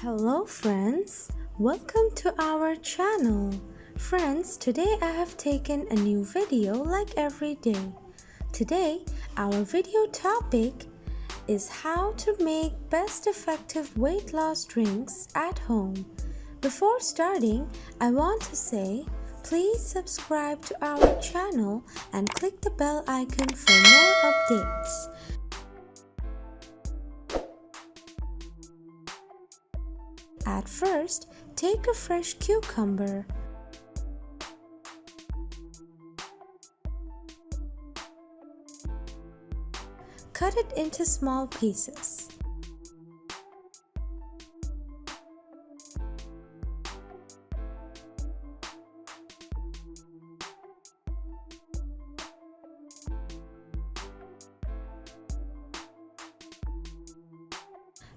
Hello friends, welcome to our channel. Friends, today I have taken a new video like every day. Today our video topic is how to make best effective weight loss drinks at home. Before starting, I want to say please subscribe to our channel and click the bell icon for more updates. At first, take a fresh cucumber. Cut it into small pieces.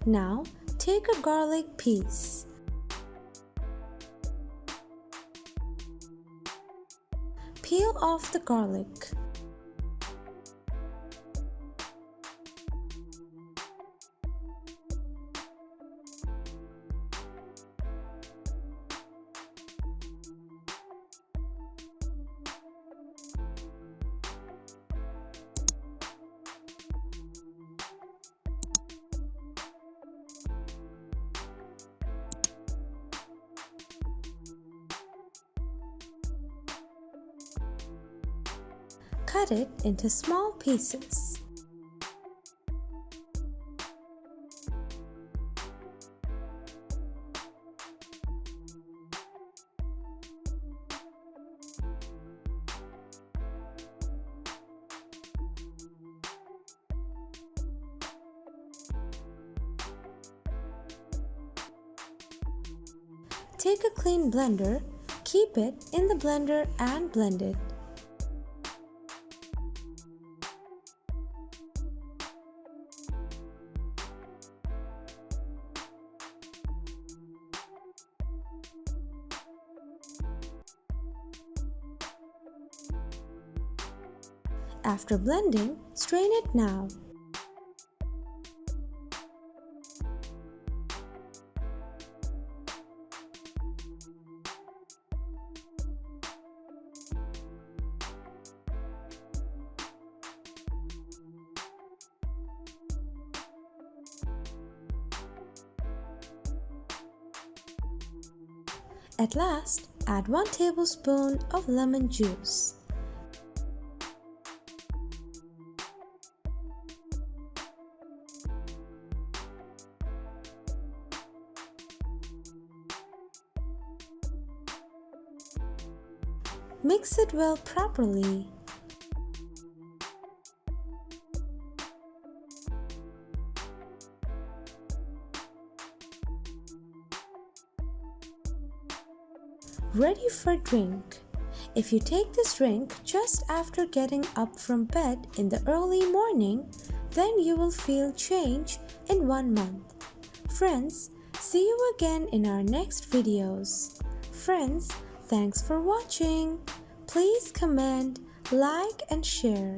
Now, take a garlic piece. Peel off the garlic. Cut it into small pieces. Take a clean blender, keep it in the blender and blend it. After blending, strain it now. At last, add 1 tablespoon of lemon juice. Mix it well properly. Ready for drink. If you take this drink just after getting up from bed in the early morning, then you will feel change in 1 month. Friends, see you again in our next videos. Friends, thanks for watching. Please comment, like and share.